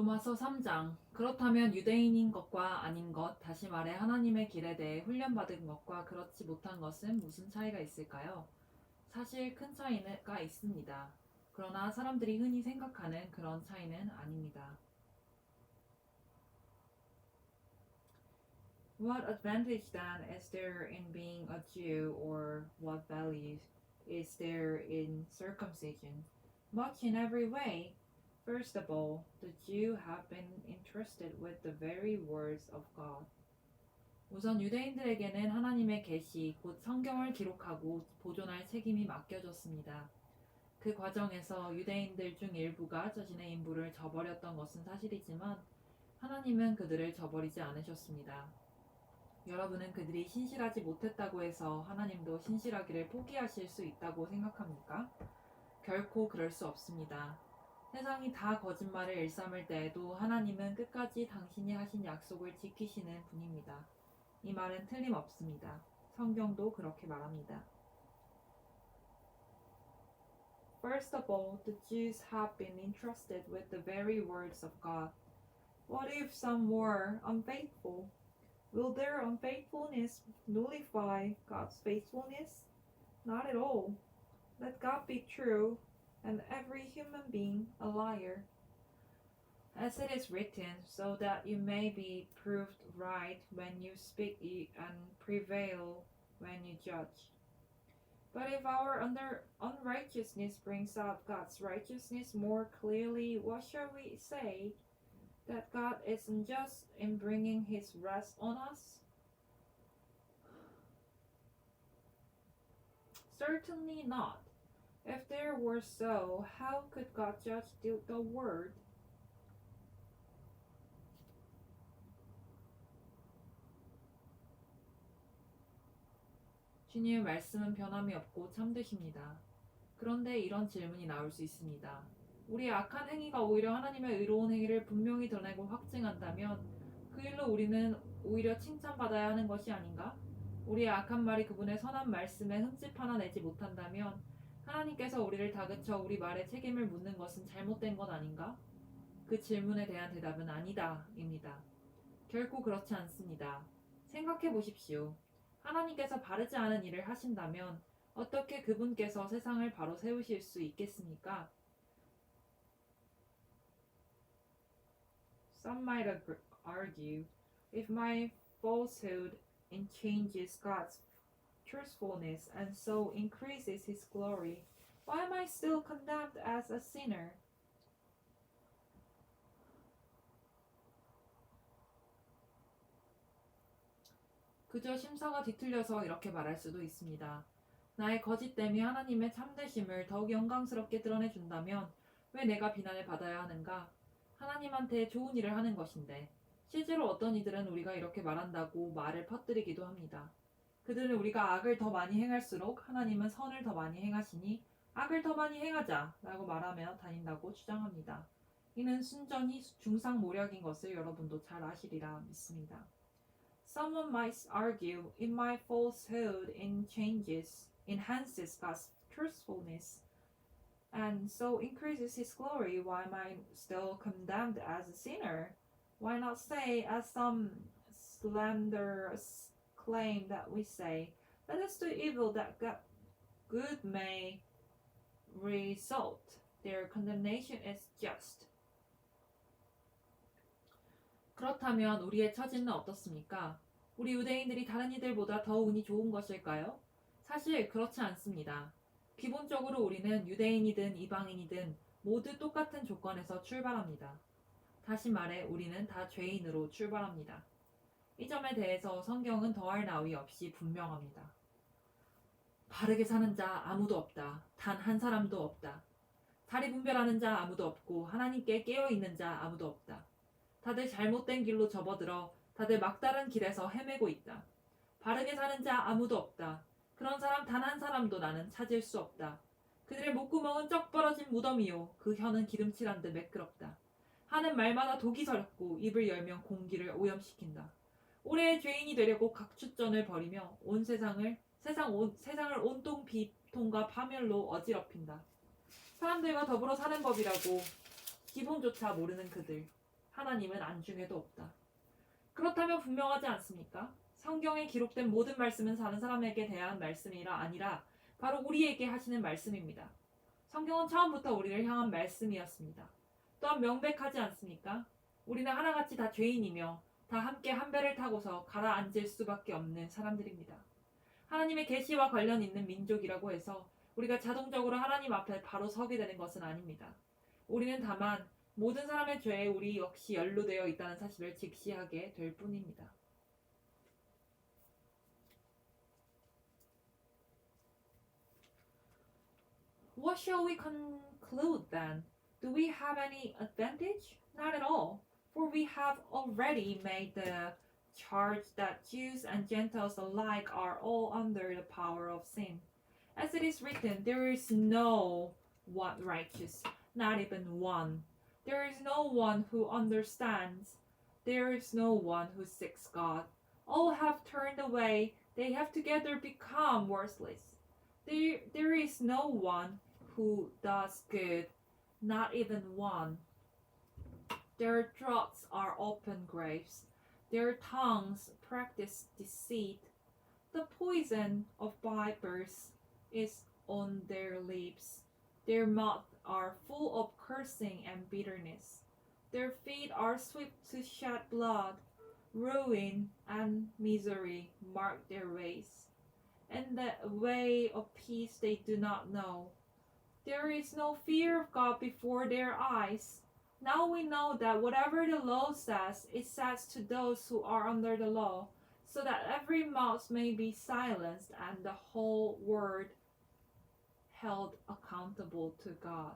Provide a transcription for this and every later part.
로마서 3장. 그렇다면 유대인인 것과 아닌 것, 다시 말해 하나님의 길에 대해 훈련받은 것과 그렇지 못한 것은 무슨 차이가 있을까요? 사실 큰 차이가 있습니다. 그러나 사람들이 흔히 생각하는 그런 차이는 아닙니다. What advantage then is there in being a Jew, or what value is there in circumcision? Much in every way. First of all, the Jew have been entrusted with the very words of God. 우선 유대인들에게는 하나님의 계시, 곧 성경을 기록하고 보존할 책임이 맡겨졌습니다. 그 과정에서 유대인들 중 일부가 자신의 인부를 저버렸던 것은 사실이지만 하나님은 그들을 저버리지 않으셨습니다. 여러분은 그들이 신실하지 못했다고 해서 하나님도 신실하기를 포기하실 수 있다고 생각합니까? 결코 그럴 수 없습니다. 세상이 다 거짓말을 일삼을 때에도 하나님은 끝까지 당신이 하신 약속을 지키시는 분입니다. 이 말은 틀림없습니다. 성경도 그렇게 말합니다. First of all, the Jews have been entrusted with the very words of God. What if some were unfaithful? Will their unfaithfulness nullify God's faithfulness? Not at all. Let God be true, and every human being a liar. As it is written, so that you may be proved right when you speak and prevail when you judge. But if our unrighteousness brings out God's righteousness more clearly, what shall we say? That God is unjust in bringing his wrath on us? Certainly not. If there were so, how could God judge the world? 주님의 말씀은 변함이 없고 참되십니다. 그런데 이런 질문이 나올 수 있습니다. 우리의 악한 행위가 오히려 하나님의 의로운 행위를 분명히 드러내고 확증한다면 그 일로 우리는 오히려 칭찬받아야 하는 것이 아닌가? 우리의 악한 말이 그분의 선한 말씀에 흠집 하나 내지 못한다면 하나님께서 우리를 다그쳐 우리 말에 책임을 묻는 것은 잘못된 것 아닌가? 그 질문에 대한 대답은 아니다 입니다. 결코 그렇지 않습니다. 생각해 보십시오. 하나님께서 바르지 않은 일을 하신다면 어떻게 그분께서 세상을 바로 세우실 수 있겠습니까? Some might argue, if my falsehood changes God's truthfulness and so increases his glory, why am I still condemned as a sinner? 그저 심사가 뒤틀려서 이렇게 말할 수도 있습니다. 나의 거짓됨이 하나님의 참되심을 더욱 영광스럽게 드러내준다면 왜 내가 비난을 받아야 하는가? 하나님한테 좋은 일을 하는 것인데. 실제로 어떤 이들은 우리가 이렇게 말한다고 말을 퍼뜨리기도 합니다. 그들은 우리가 악을 더 많이 행할수록 하나님은 선을 더 많이 행하시니 악을 더 많이 행하자 라고 말하며 다닌다고 주장합니다. 이는 순전히 중상모략인 것을 여러분도 잘 아시리라 믿습니다. Someone might argue, if my falsehood enhances God's truthfulness, and so increases his glory, why am I still condemned as a sinner? Why not say, as some slanderous claim that we say, let us do evil that good may result. Their condemnation is just. 그렇다면 우리의 처지는 어떻습니까? 우리 유대인들이 다른 이들보다 더 운이 좋은 것일까요? 사실 그렇지 않습니다. 기본적으로 우리는 유대인이든 이방인이든 모두 똑같은 조건에서 출발합니다. 다시 말해 우리는 다 죄인으로 출발합니다. 이 점에 대해서 성경은 더할 나위 없이 분명합니다. 바르게 사는 자 아무도 없다. 단 한 사람도 없다. 다리 분별하는 자 아무도 없고 하나님께 깨어있는 자 아무도 없다. 다들 잘못된 길로 접어들어 다들 막다른 길에서 헤매고 있다. 바르게 사는 자 아무도 없다. 그런 사람 단 한 사람도 나는 찾을 수 없다. 그들의 목구멍은 쩍 벌어진 무덤이요. 그 혀는 기름칠한 듯 매끄럽다. 하는 말마다 독이 서렸고 입을 열면 공기를 오염시킨다. 올해의 죄인이 되려고 각추전을 벌이며 온 세상을 온통 비통과 파멸로 어지럽힌다. 사람들과 더불어 사는 법이라고 기본조차 모르는 그들. 하나님은 안중에도 없다. 그렇다면 분명하지 않습니까? 성경에 기록된 모든 말씀은 다른 사람에게 대한 말씀이라 아니라 바로 우리에게 하시는 말씀입니다. 성경은 처음부터 우리를 향한 말씀이었습니다. 또한 명백하지 않습니까? 우리는 하나같이 다 죄인이며 다 함께 한 배를 타고서 가라앉을 수밖에 없는 사람들입니다. 하나님의 계시와 관련 있는 민족이라고 해서 우리가 자동적으로 하나님 앞에 바로 서게 되는 것은 아닙니다. 우리는 다만 모든 사람의 죄에 우리 역시 연루되어 있다는 사실을 직시하게 될 뿐입니다. What shall we conclude then? Do we have any advantage? Not at all, for we have already made the charge that Jews and Gentiles alike are all under the power of sin. As it is written, there is no one righteous, not even one. There is no one who understands. There is no one who seeks God. All have turned away. They have together become worthless. There is no one who does good, not even one. Their throats are open graves. Their tongues practice deceit. The poison of vipers is on their lips. Their mouths are full of cursing and bitterness. Their feet are swift to shed blood. Ruin and misery mark their ways, and the way of peace they do not know. There is no fear of God before their eyes. Now we know that whatever the law says, it says to those who are under the law, so that every mouth may be silenced and the whole world held accountable to God.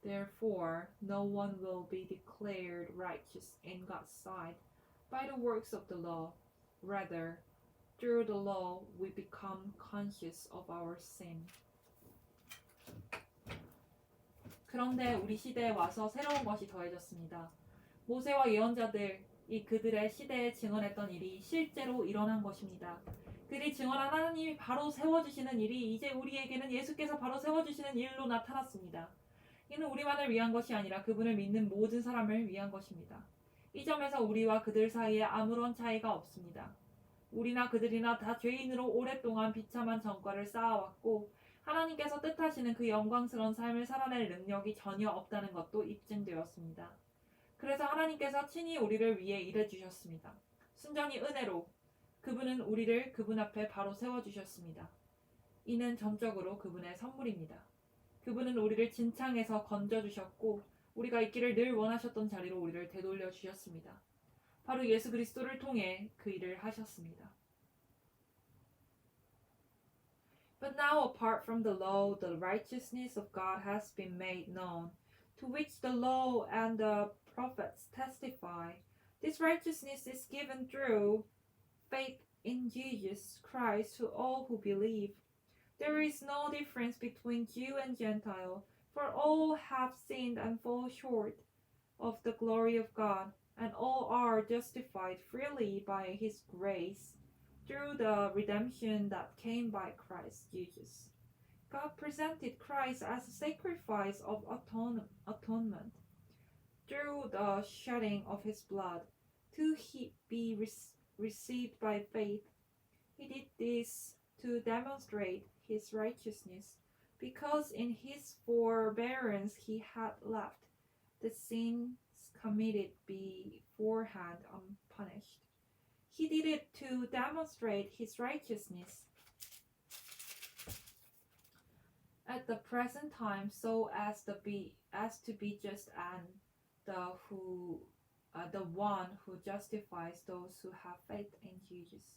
Therefore, no one will be declared righteous in God's sight by the works of the law. Rather, through the law, we become conscious of our sin. 그런데 우리 시대에 와서 새로운 것이 더해졌습니다. 모세와 예언자들이 그들의 시대에 증언했던 일이 실제로 일어난 것입니다. 그들이 증언한 하나님이 바로 세워주시는 일이 이제 우리에게는 예수께서 바로 세워주시는 일로 나타났습니다. 이는 우리만을 위한 것이 아니라 그분을 믿는 모든 사람을 위한 것입니다. 이 점에서 우리와 그들 사이에 아무런 차이가 없습니다. 우리나 그들이나 다 죄인으로 오랫동안 비참한 전과를 쌓아왔고 하나님께서 뜻하시는 그 영광스러운 삶을 살아낼 능력이 전혀 없다는 것도 입증되었습니다. 그래서 하나님께서 친히 우리를 위해 일해주셨습니다. 순전히 은혜로 그분은 우리를 그분 앞에 바로 세워주셨습니다. 이는 전적으로 그분의 선물입니다. 그분은 우리를 진창에서 건져주셨고 우리가 있기를 늘 원하셨던 자리로 우리를 되돌려 주셨습니다. 바로 예수 그리스도를 통해 그 일을 하셨습니다. But now apart from the law, the righteousness of God has been made known, to which the law and the prophets testify. This righteousness is given through faith in Jesus Christ to all who believe. There is no difference between Jew and Gentile, for all have sinned and fall short of the glory of God, and all are justified freely by His grace through the redemption that came by Christ Jesus. God presented Christ as a sacrifice of atonement through the shedding of His blood to be received by faith. He did this to demonstrate His righteousness, because in His forbearance He had left the sins committed beforehand unpunished. He did it to demonstrate His righteousness at the present time, so as to be just and the one who justifies those who have faith in Jesus.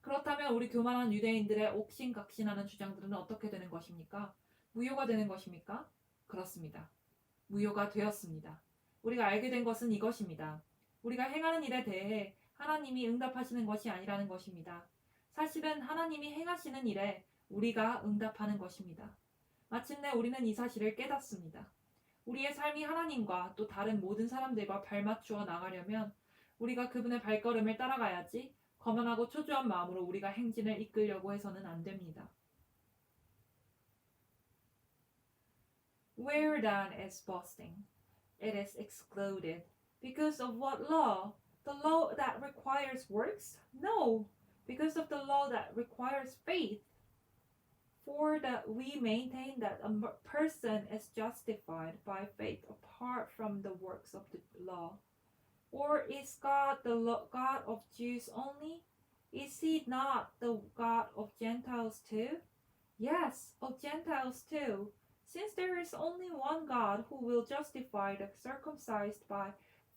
그렇다면 우리 교만한 유대인들의 옥신각신하는 주장들은 어떻게 되는 것입니까? 무효가 되는 것입니까? 그렇습니다. 무효가 되었습니다. 우리가 알게 된 것은 이것입니다. 우리가 행하는 일에 대해 하나님이 응답하시는 것이 아니라는 것입니다. 사실은 하나님이 행하시는 일에 우리가 응답하는 것입니다. 마침내 우리는 이 사실을 깨닫습니다. 우리의 삶이 하나님과 또 다른 모든 사람들과 발맞추어 나가려면 우리가 그분의 발걸음을 따라가야지 거만하고 초조한 마음으로 우리가 행진을 이끌려고 해서는 안 됩니다. Where then is boasting? it is excluded. Because of what law? The law that requires works? No, because of the law that requires faith. For that we maintain that a person is justified by faith apart from the works of the law. Or is God the God of Jews only? Is he not the God of Gentiles too? Yes, of Gentiles too. Since there is only one God who will justify the circumcised by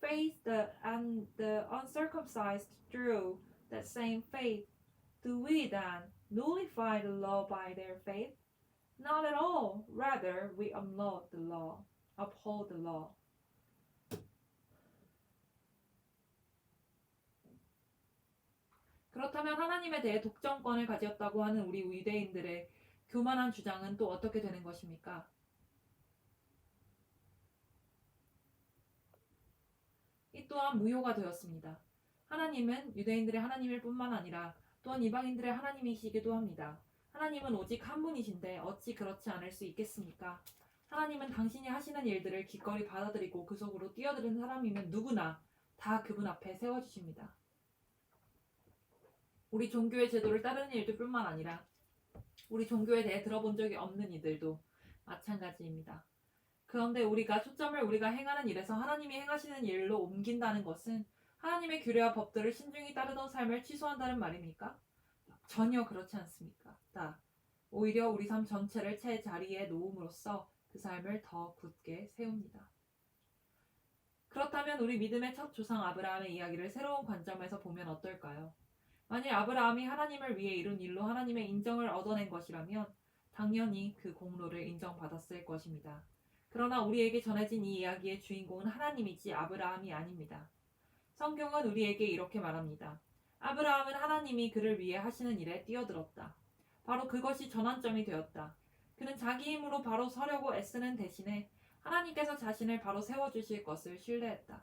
faith and the uncircumcised through that same faith, do we then nullify the law by their faith? Not at all. Rather, we uphold the law. 그렇다면 하나님에 대해 독점권을 가졌다고 하는 우리 유대인들의 교만한 주장은 또 어떻게 되는 것입니까? 이 또한 무효가 되었습니다. 하나님은 유대인들의 하나님일 뿐만 아니라 또한 이방인들의 하나님이시기도 합니다. 하나님은 오직 한 분이신데 어찌 그렇지 않을 수 있겠습니까? 하나님은 당신이 하시는 일들을 기꺼이 받아들이고 그 속으로 뛰어드는 사람이면 누구나 다 그분 앞에 세워주십니다. 우리 종교의 제도를 따르는 일들 뿐만 아니라 우리 종교에 대해 들어본 적이 없는 이들도 마찬가지입니다. 그런데 우리가 초점을 우리가 행하는 일에서 하나님이 행하시는 일로 옮긴다는 것은 하나님의 규례와 법들을 신중히 따르던 삶을 취소한다는 말입니까? 전혀 그렇지 않습니까? 오히려 우리 삶 전체를 제자리에 놓음으로써 그 삶을 더 굳게 세웁니다. 그렇다면 우리 믿음의 첫 조상 아브라함의 이야기를 새로운 관점에서 보면 어떨까요? 만일 아브라함이 하나님을 위해 이룬 일로 하나님의 인정을 얻어낸 것이라면 당연히 그 공로를 인정받았을 것입니다. 그러나 우리에게 전해진 이 이야기의 주인공은 하나님이지 아브라함이 아닙니다. 성경은 우리에게 이렇게 말합니다. 아브라함은 하나님이 그를 위해 하시는 일에 뛰어들었다. 바로 그것이 전환점이 되었다. 그는 자기 힘으로 바로 서려고 애쓰는 대신에 하나님께서 자신을 바로 세워주실 것을 신뢰했다.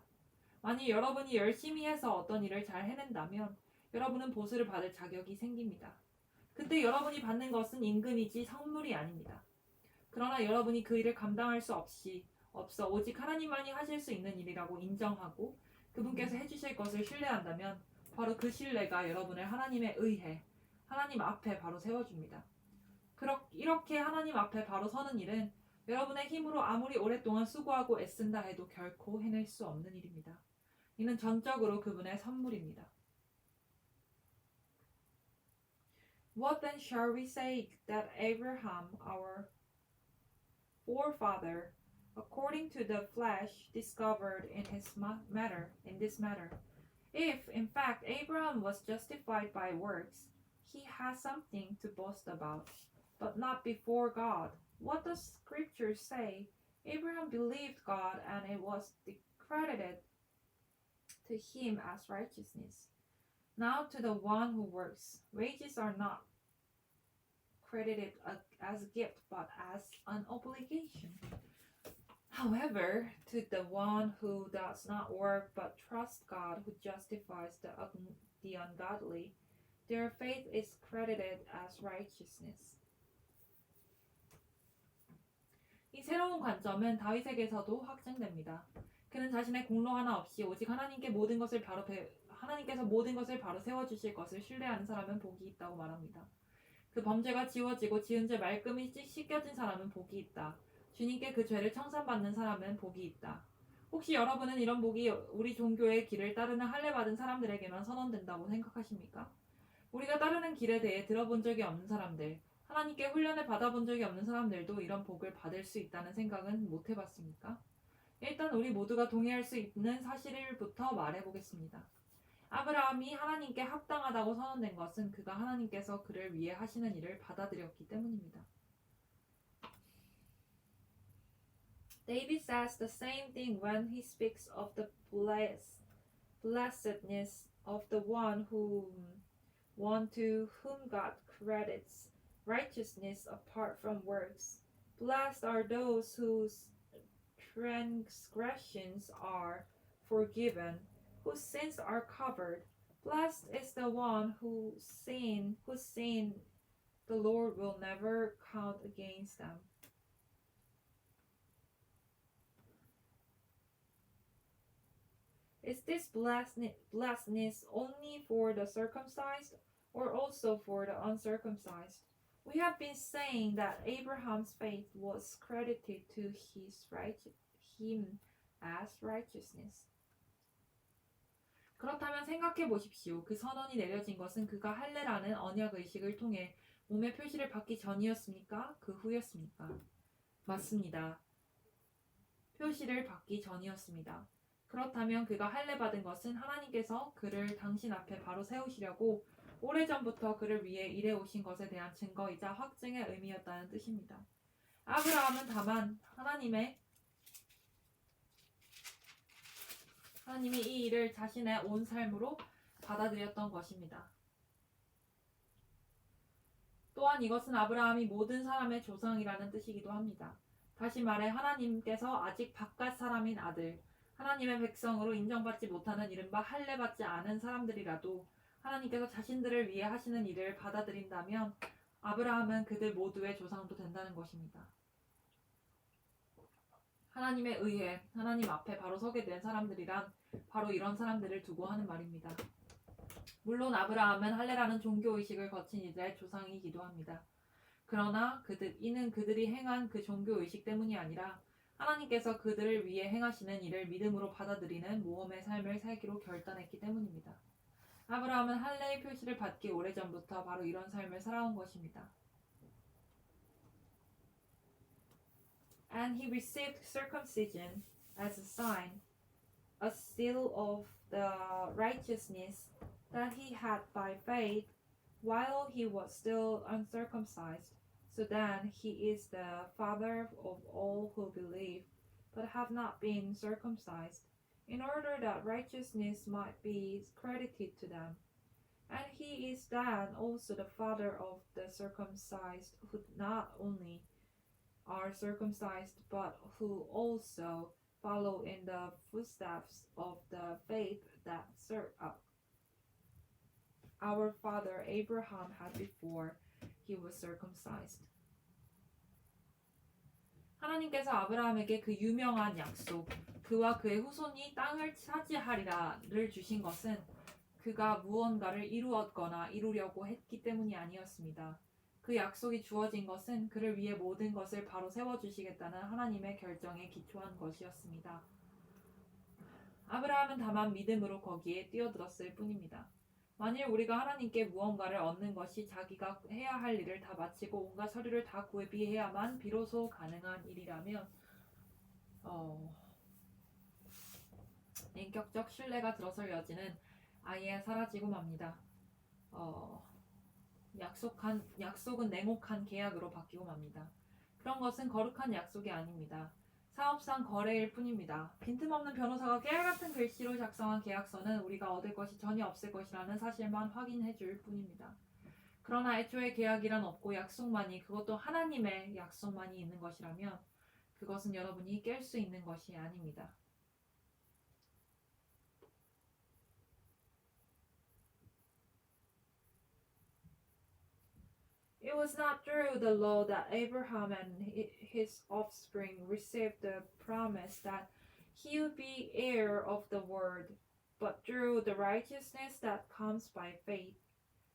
만일 여러분이 열심히 해서 어떤 일을 잘 해낸다면 여러분은 보수를 받을 자격이 생깁니다. 그때 여러분이 받는 것은 임금이지 선물이 아닙니다. 그러나 여러분이 그 일을 감당할 수 없어 오직 하나님만이 하실 수 있는 일이라고 인정하고 그분께서 해주실 것을 신뢰한다면 바로 그 신뢰가 여러분을 하나님에 의해 하나님 앞에 바로 세워줍니다. 이렇게 하나님 앞에 바로 서는 일은 여러분의 힘으로 아무리 오랫동안 수고하고 애쓴다 해도 결코 해낼 수 없는 일입니다. 이는 전적으로 그분의 선물입니다. What then shall we say that Abraham, our forefather, according to the flesh, discovered in this matter? If, in fact, Abraham was justified by works, he has something to boast about, but not before God. What does Scripture say? Abraham believed God, and it was credited to him as righteousness. Now to the one who works, wages are not credited as a gift, but as an obligation. However, to the one who does not work but trusts God who justifies the ungodly, their faith is credited as righteousness. 이 새로운 관점은 다윗에게서도 확증됩니다. 그는 자신의 공로 하나 없이 오직 하나님께서 모든 것을 바로 세워주실 것을 신뢰하는 사람은 복이 있다고 말합니다. 그 범죄가 지워지고 지은 죄 말끔히 씻겨진 사람은 복이 있다. 주님께 그 죄를 청산받는 사람은 복이 있다. 혹시 여러분은 이런 복이 우리 종교의 길을 따르는 할례받은 사람들에게만 선언된다고 생각하십니까? 우리가 따르는 길에 대해 들어본 적이 없는 사람들, 하나님께 훈련을 받아본 적이 없는 사람들도 이런 복을 받을 수 있다는 생각은 못 해봤습니까? 일단 우리 모두가 동의할 수 있는 사실부터 말해보겠습니다. 아브라함이 하나님께 합당하다고 선언된 것은 그가 하나님께서 그를 위해 하시는 일을 받아들였기 때문입니다. David says the same thing when he speaks of the blessedness of the one to whom God credits righteousness apart from works. Blessed are those whose transgressions are forgiven, whose sins are covered. Blessed is the one whose sin the Lord will never count against them. Is this blessedness only for the circumcised or also for the uncircumcised? We have been saying that Abraham's faith was credited to him as righteousness. 그렇다면 생각해 보십시오. 그 선언이 내려진 것은 그가 할례라는 언약 의식을 통해 몸의 표시를 받기 전이었습니까? 그 후였습니까? 맞습니다. 표시를 받기 전이었습니다. 그렇다면 그가 할례 받은 것은 하나님께서 그를 당신 앞에 바로 세우시려고 오래전부터 그를 위해 일해 오신 것에 대한 증거이자 확증의 의미였다는 뜻입니다. 아브라함은 다만 하나님이 이 일을 자신의 온 삶으로 받아들였던 것입니다. 또한 이것은 아브라함이 모든 사람의 조상이라는 뜻이기도 합니다. 다시 말해 하나님께서 아직 바깥 사람인 아들, 하나님의 백성으로 인정받지 못하는 이른바 할례받지 않은 사람들이라도 하나님께서 자신들을 위해 하시는 일을 받아들인다면 아브라함은 그들 모두의 조상도 된다는 것입니다. 하나님에 의해 하나님 앞에 바로 서게 된 사람들이란 바로 이런 사람들을 두고 하는 말입니다. 물론 아브라함은 할례라는 종교의식을 거친 이들의 조상이기도 합니다. 그러나 이는 그들이 행한 그 종교의식 때문이 아니라 하나님께서 그들을 위해 행하시는 일을 믿음으로 받아들이는 모험의 삶을 살기로 결단했기 때문입니다. 아브라함은 할례의 표시를 받기 오래전부터 바로 이런 삶을 살아온 것입니다. And he received circumcision as a sign, a seal of the righteousness that he had by faith while he was still uncircumcised. So then he is the father of all who believe, but have not been circumcised, in order that righteousness might be credited to them. And he is then also the father of the circumcised, who not only are circumcised, but who also follow in the footsteps of the faith that our father Abraham had before he was circumcised. 하나님께서 아브라함에게 그 유명한 약속, 그와 그의 후손이 땅을 차지하리라를 주신 것은 그가 무언가를 이루었거나 이루려고 했기 때문이 아니었습니다. 그 약속이 주어진 것은 그를 위해 모든 것을 바로 세워주시겠다는 하나님의 결정에 기초한 것이었습니다. 아브라함은 다만 믿음으로 거기에 뛰어들었을 뿐입니다. 만일 우리가 하나님께 무언가를 얻는 것이 자기가 해야 할 일을 다 마치고 온갖 서류를 다 구비해야만 비로소 가능한 일이라면 인격적 신뢰가 들어설 여지는 아예 사라지고 맙니다. 약속은 냉혹한 계약으로 바뀌고 맙니다. 그런 것은 거룩한 약속이 아닙니다. 사업상 거래일 뿐입니다. 빈틈없는 변호사가 깨알같은 글씨로 작성한 계약서는 우리가 얻을 것이 전혀 없을 것이라는 사실만 확인해 줄 뿐입니다. 그러나 애초에 계약이란 없고 약속만이, 그것도 하나님의 약속만이 있는 것이라면 그것은 여러분이 깰 수 있는 것이 아닙니다. It was not through the law that Abraham and his offspring received the promise that he would be heir of the world, but through the righteousness that comes by faith.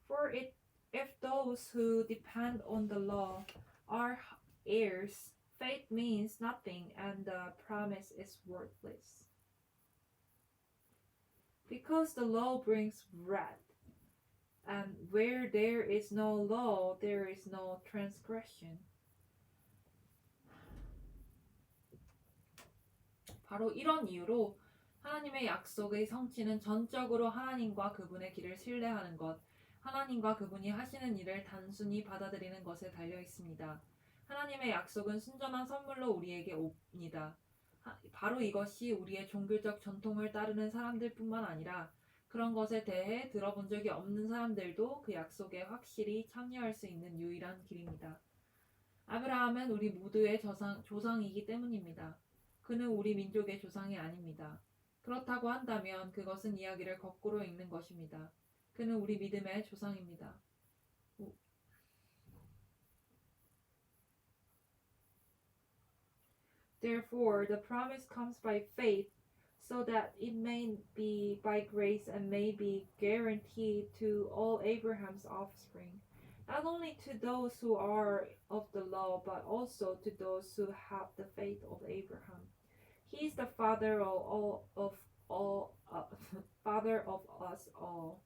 For if those who depend on the law are heirs, faith means nothing and the promise is worthless. Because the law brings wrath. And where there is no law, there is no transgression. 바로 이런 이유로 하나님의 약속의 성취는 전적으로 하나님과 그분의 길을 신뢰하는 것, 하나님과 그분이 하시는 일을 단순히 받아들이는 것에 달려 있습니다. 하나님의 약속은 순전한 선물로 우리에게 옵니다. 바로 이것이 우리의 종교적 전통을 따르는 사람들뿐만 아니라 그런 것에 대해 들어본 적이 없는 사람들도 그 약속에 확실히 참여할 수 있는 유일한 길입니다. 아브라함은 우리 모두의 조상이기 때문입니다. 그는 우리 민족의 조상이 아닙니다. 그렇다고 한다면 그것은 이야기를 거꾸로 읽는 것입니다. 그는 우리 믿음의 조상입니다. Therefore, the promise comes by faith, so that it may be by grace and may be guaranteed to all Abraham's offspring, not only to those who are of the law, but also to those who have the faith of Abraham. He is the father father of us all.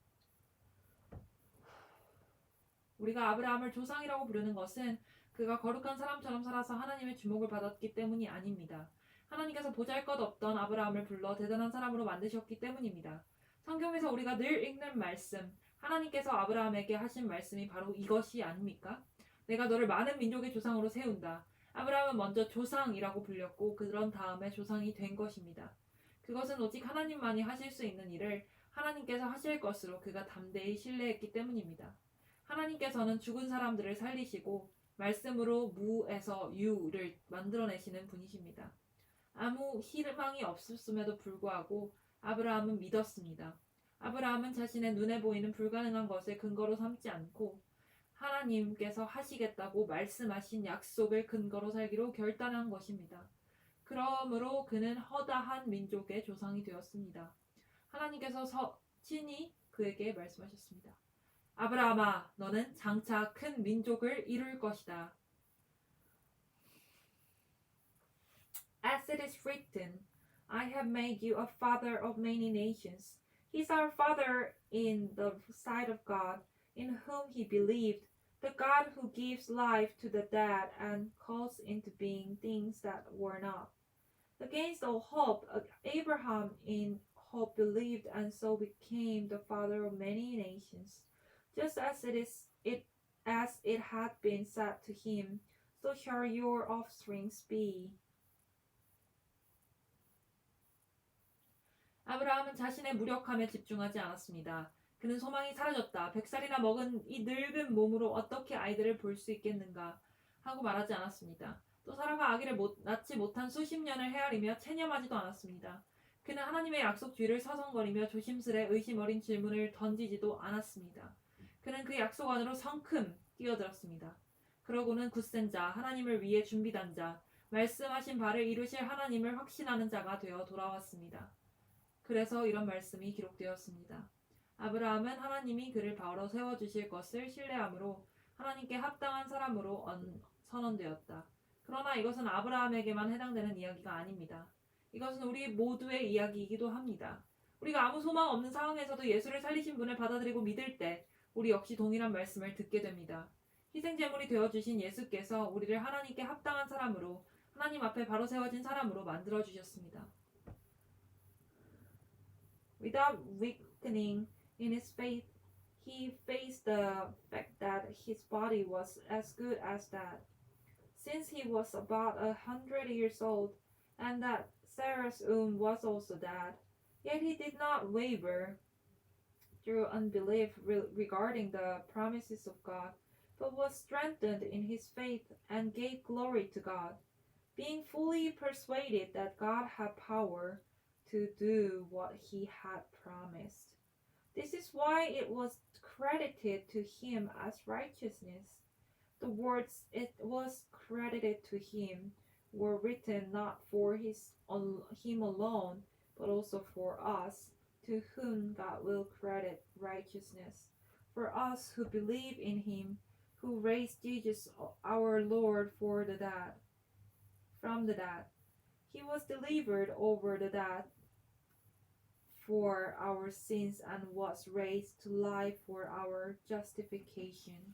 우리가 아브라함을 조상이라고 부르는 것은 그가 거룩한 사람처럼 살아서 하나님의 주목을 받았기 때문이 아닙니다. 하나님께서 보잘것없던 아브라함을 불러 대단한 사람으로 만드셨기 때문입니다. 성경에서 우리가 늘 읽는 말씀, 하나님께서 아브라함에게 하신 말씀이 바로 이것이 아닙니까? 내가 너를 많은 민족의 조상으로 세운다. 아브라함은 먼저 조상이라고 불렸고 그런 다음에 조상이 된 것입니다. 그것은 오직 하나님만이 하실 수 있는 일을 하나님께서 하실 것으로 그가 담대히 신뢰했기 때문입니다. 하나님께서는 죽은 사람들을 살리시고 말씀으로 무에서 유를 만들어내시는 분이십니다. 아무 희망이 없었음에도 불구하고 아브라함은 믿었습니다. 아브라함은 자신의 눈에 보이는 불가능한 것을 근거로 삼지 않고 하나님께서 하시겠다고 말씀하신 약속을 근거로 살기로 결단한 것입니다. 그러므로 그는 허다한 민족의 조상이 되었습니다. 하나님께서 친히 그에게 말씀하셨습니다. 아브라함아, 너는 장차 큰 민족을 이룰 것이다. As it is written, I have made you a father of many nations. He is our father in the sight of God, in whom he believed, the God who gives life to the dead and calls into being things that were not. Against all hope, Abraham in hope believed and so became the father of many nations. Just as it had been said to him, so shall your offsprings be. 아브라함은 자신의 무력함에 집중하지 않았습니다. 그는 소망이 사라졌다. 100살이나 먹은 이 늙은 몸으로 어떻게 아이들을 볼 수 있겠는가 하고 말하지 않았습니다. 또 사라가 아기를 낳지 못한 수십 년을 헤아리며 체념하지도 않았습니다. 그는 하나님의 약속 뒤를 서성거리며 조심스레 의심 어린 질문을 던지지도 않았습니다. 그는 그 약속 안으로 성큼 뛰어들었습니다. 그러고는 굳센 자, 하나님을 위해 준비된 자, 말씀하신 바를 이루실 하나님을 확신하는 자가 되어 돌아왔습니다. 그래서 이런 말씀이 기록되었습니다. 아브라함은 하나님이 그를 바로 세워주실 것을 신뢰함으로 하나님께 합당한 사람으로 선언되었다. 그러나 이것은 아브라함에게만 해당되는 이야기가 아닙니다. 이것은 우리 모두의 이야기이기도 합니다. 우리가 아무 소망 없는 상황에서도 예수를 살리신 분을 받아들이고 믿을 때 우리 역시 동일한 말씀을 듣게 됩니다. 희생제물이 되어주신 예수께서 우리를 하나님께 합당한 사람으로 하나님 앞에 바로 세워진 사람으로 만들어주셨습니다. Without weakening in his faith, he faced the fact that his body was as good as dead, since he was about 100 years old, and that Sarah's womb was also dead. Yet he did not waver through unbelief regarding the promises of God, but was strengthened in his faith and gave glory to God, being fully persuaded that God had power to do what he had promised. This is why it was credited to him as righteousness. The words "it was credited to him" were written not for him alone, but also for us, to whom God will credit righteousness. For us who believe in him, who raised Jesus our Lord from the dead. He was delivered over the dead for our sins and was raised to life for our justification.